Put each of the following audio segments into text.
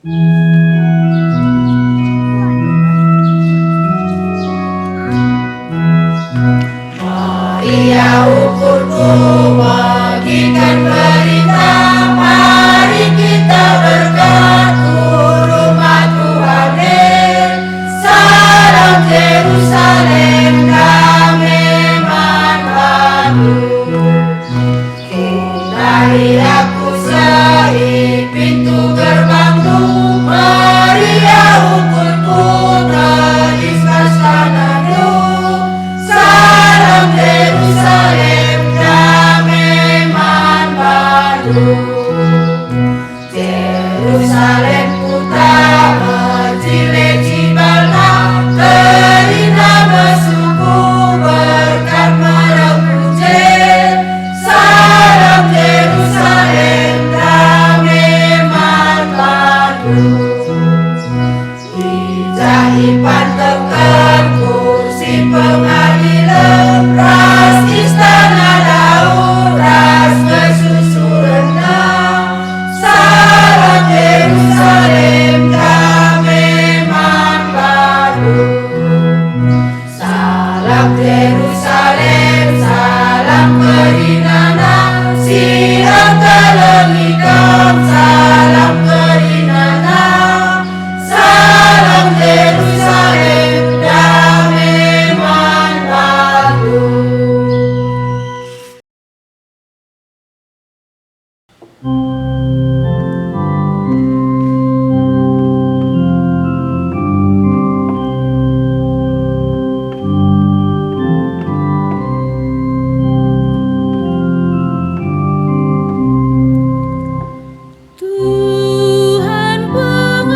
Maria ukurku bagikan berita, mari kita berkatu rumah Tuhan. Salam Yerusalem, damai manfaatu. Dari aku seri pintu gerbangmu, Maria ukurku teriskan sanadu. Salam Yerusalem, damai manfaatu. Yerusalem putra berjilid jibalna, terindah bersuku berkat merepuje. Salam Yerusalem, damai manfaatu. Dijahipan tekan kursi pengadilan, ras istana Daud, ras kesusurannya. Salam Yerusalem, damai manfaatu. Salam Yerusalem, salam kerinana, siap terlengikam, salam kerinana. Salam Yerusalem, damai manfaatu. Tuhan pengawal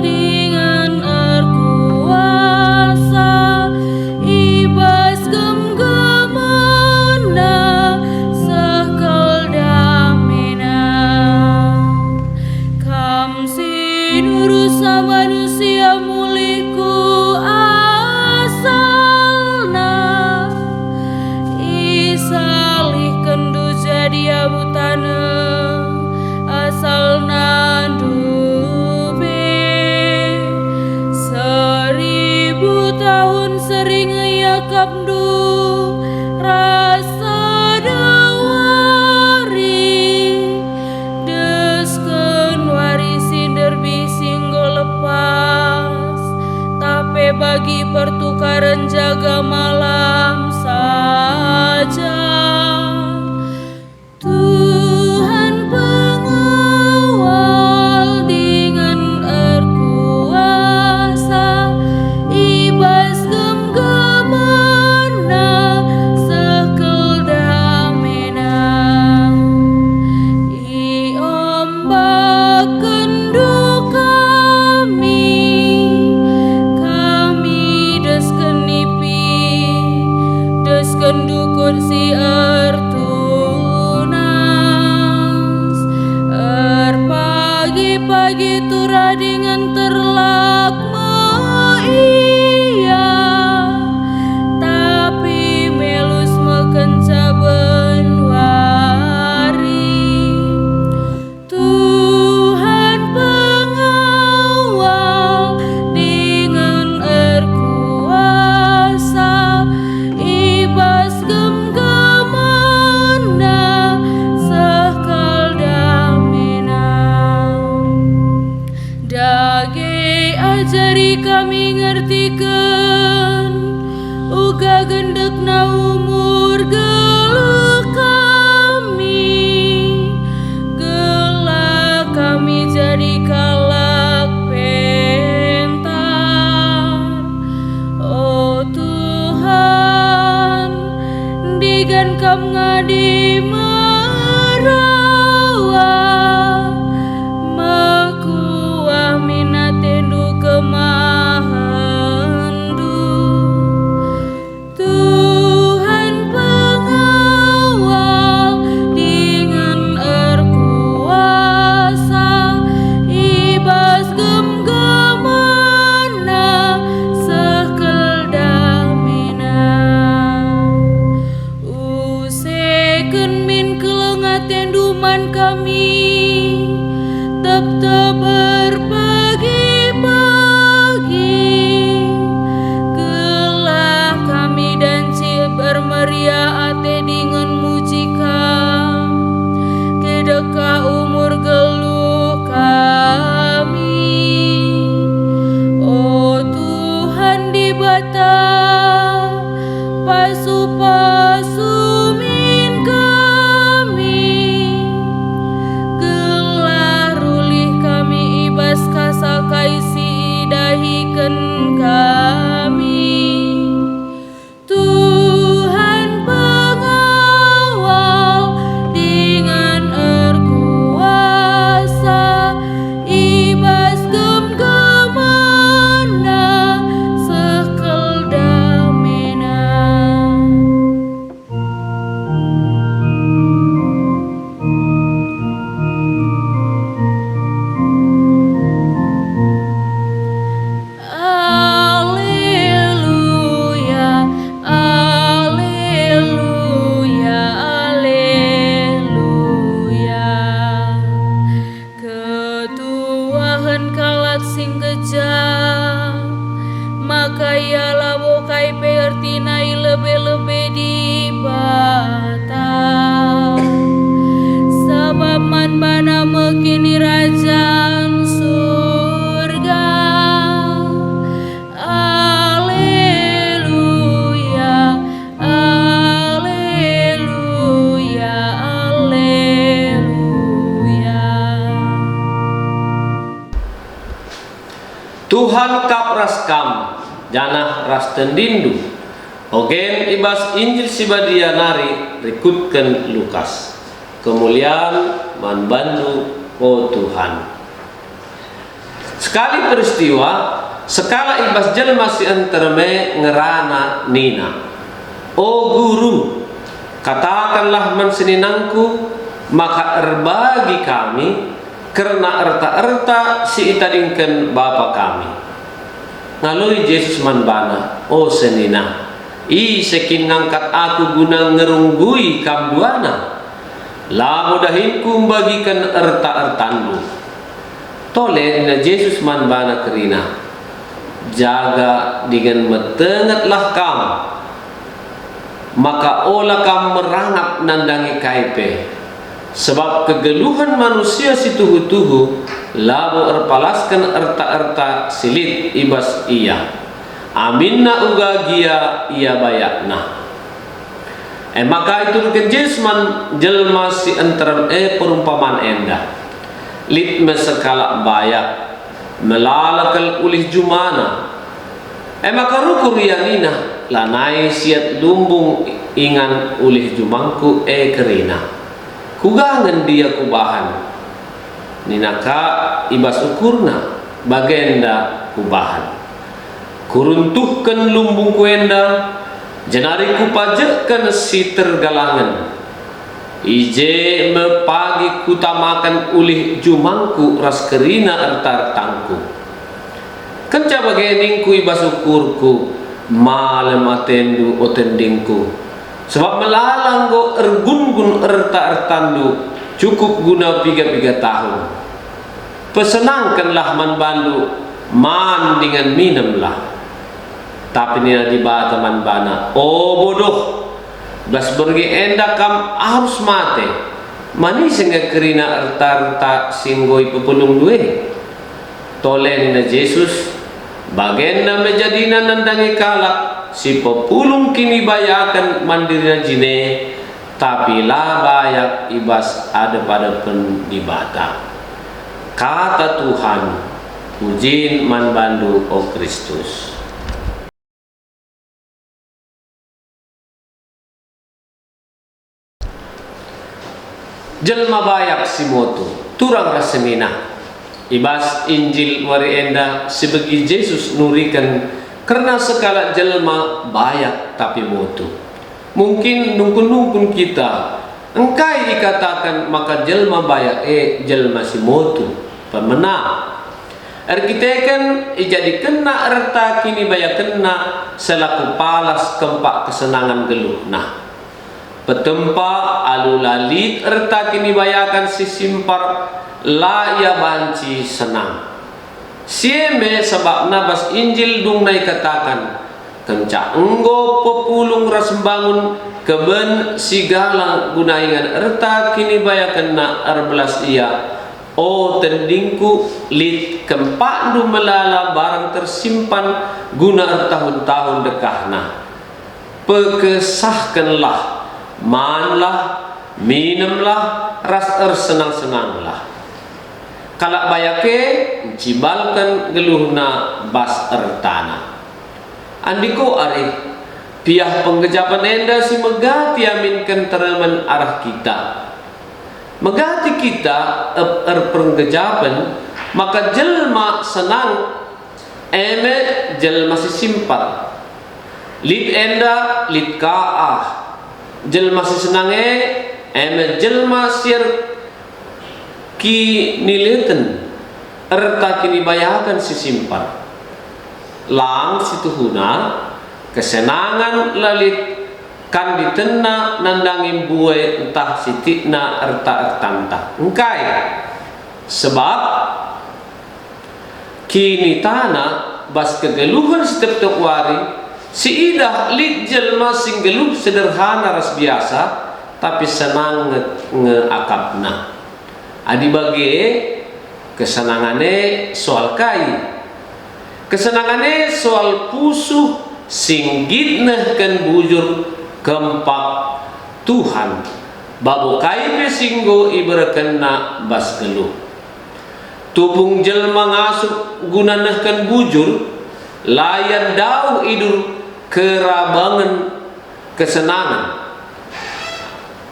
dengan erkuasa, ibas gemgemana sekal damena. Kam sinurusa manusia muliku asalna, isalih kendu jadi abutana asal nandupe. 1000 tahun sering yakapdu rasa dawari, desken warisi derbi singgo lepas, tapi bagi pertukaran jaga malam saja. Tuhan pengawal dengan erkuasa, ibas gemgemana sekal damena. Iombak kendu kami desken nipi, desken du kursi ertunas. Pagi-pagi turah dengan terlak ia, tapi melus mekenca benwari. Tuhan pengawal dengan erkuasa, ibas gemgemana sekal damena. Dage ajari kami ngertikeun, uga gendekna umur geuleuh kami, geulak kami jadi kalak pentar. Oh Tuhan, digan kam ngadi merawa, makuah minatendu kemahandu. Tuhan pengawal dengan erkuasa, ibas gemgemana sekal damena. Usekeun min kelengaten duman kami, bana mekini rajaan surga. Alleluia, alleluia, alleluia. Tuhan kapras kam janah ras tendindu. Ogen ibas Injil sibadia nari rekutkan Lukas. Kemuliaan manbandu oh Tuhan. Sekali peristiwa, sekala ibas jelma si antarme ngerana nina. Oh guru, katakanlah menseninangku, maka erbagi kami, karena erta-erta si itadingkan Bapa kami. Ngalui Yesus manbana, oh senina, i sekin ngangkat aku guna ngerunggui kam duana. La modahinku membagikan erta-ertandu. Tole na Yesus manbana kerina, jaga dengan metengatlah kam, maka olah kam merangap nandangi kaipe. Sebab kegeluhan manusia si tuhu-tuhu labo erpalaskan erta-erta silit ibas iya. Aminna uga gia ia bayakna. Maka itu ke Jesman jelma si antara perumpamaan enda. Lit mesekala bayak melalakal ulih jumana. Maka rukur yanina lanai siat lumbung ingan ulih jumangku kerina. Kugangan dia kubahan ninaka ibas ukurna bagenda kubahan kuruntuhkan lumbung kuenda jenari kupajekkan si tergalangan ije mepagi kutamakan ulih jumangku ras kerina ertar-tangku kenca bageningku ibas ukurku malam atendu otendingku. Sebab melalang go ergun-gun erta-ertandu cukup guna 3 tahun. Pesenangkanlah manbandu man dengan minumlah. Tapi nina dibata manbana, oh bodoh, belas bergi enda kam harus mate. Mani sehingga kerina erta-erta singgoi pepulung duwe. Tole nina Yesus, bagenda menjadina nandangi kalak. Si pepulung kini bayakan mandirina jine, tapi lah bayak ibas ada pada pendibata. Kata Tuhan, pujin manbandu oh Kristus. Jelma bayak si motu, turang rasemina. Ibas Injil wari enda sebegi Yesus nurikan. Karena sekala jelma bayak tapi motu. Mungkin nungkun-nungkun kita engkai dikatakan maka jelma bayak jelma si motu pemenang. Kita kan jadi kena erta kini bayak kena selaku palas kempak kesenangan geluh. Nah, petempa alu lalit erta kini bayakan si simpar laya banci senang. Sieme sebab nabas Injil dungnai katakan kenca enggo pepulung ras bangun keben sigala gunaingan erta kini bayakan na erbelas ia oh tendingku lit kempak du melala barang tersimpan guna tahun-tahun dekahna pekesahkanlah manlah minumlah ras senang-senanglah. Kalak bayake cibalkan geluhna bas ertana. Andiko ari piah penggejapan enda si megati aminkan tereman arah kita. Megati kita penggejapan maka jelma senang jelma si simpat. Lid enda lid kaah. Jelma si senange jelma sir ki nileten erta kini bayakan si simpan lang si tuhuna kesenangan lalit kan ditena nandangin buai entah si tikna erta-ertanta engkai sebab kini tanah bas kegeluhan setiap wari si idah lit jelma sing geluh sederhana ras biasa tapi senang ngeakapna. adi bagi kesenangane soal kai, kesenangane soal pusuh singgit nehken bujur kempak Tuhan babu kai pesinggo iberkena bas geluh tupung jelma ngasuk guna nehken bujur layan dau idur kerabangan kesenangan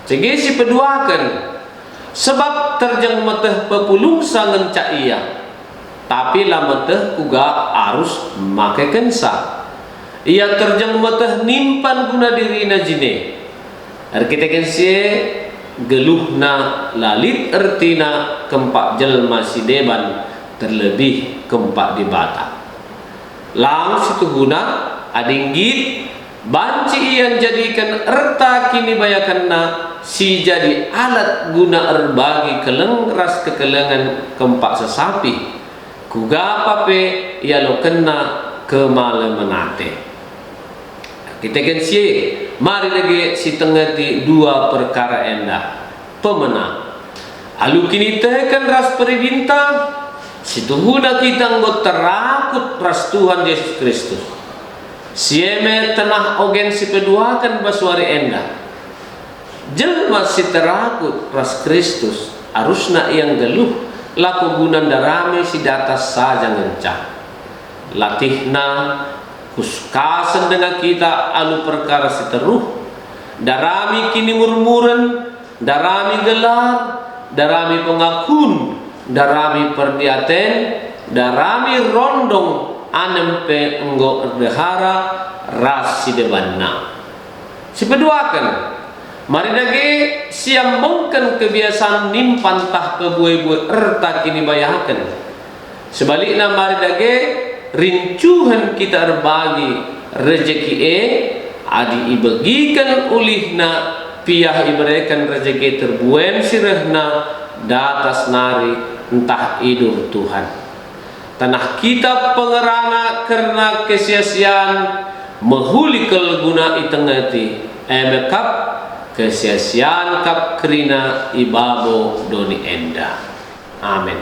cegesi peduakan sebab terjang meteh pepulung sangen cak iya tapi lah meteh kuga arus make kensa ia terjang meteh nimpan guna diri na jine kita kensie geluhna lalit ertina kempak jelma si deban terlebih kempak di bata lang situ guna adinggit banci ian jadikan erta kini bayakanna si jadi alat guna erbagi kelengras kekelengan kempak sesapi kuga pape ia lo kena kemale menate kita kensie mari lagi si tengati dua perkara endah pemenang alu kini tekan ras peribintang situ guna kita nggot terakut ras Tuhan Yesus Kristus sieme tenah ogen si peduakan basuari endah jelma si terakut ras Kristus harusna yang geluh laku gunan darame si datas saja ngencang latihna kuskasen dengan kita alu perkara si teruh darami kini murmuren darami gelar darami pengakun darami perdiaten darami rondong anempe enggo erdehara ras si debanna si peduakan mari dage siambongkan kebiasaan nimpan tah kebuai-buai erta kini bayahaken sebaliknya mari dage rincuhan kita erbagi rezeki adi ibagikan ulihna piyah iberikan rezeki terbuen sirehna datas nari entah idur Tuhan tanah kita pengerana karena kesia-siaan mehulikal guna itengati emekap kesia-siaan kap kerina ibabo doni enda amin.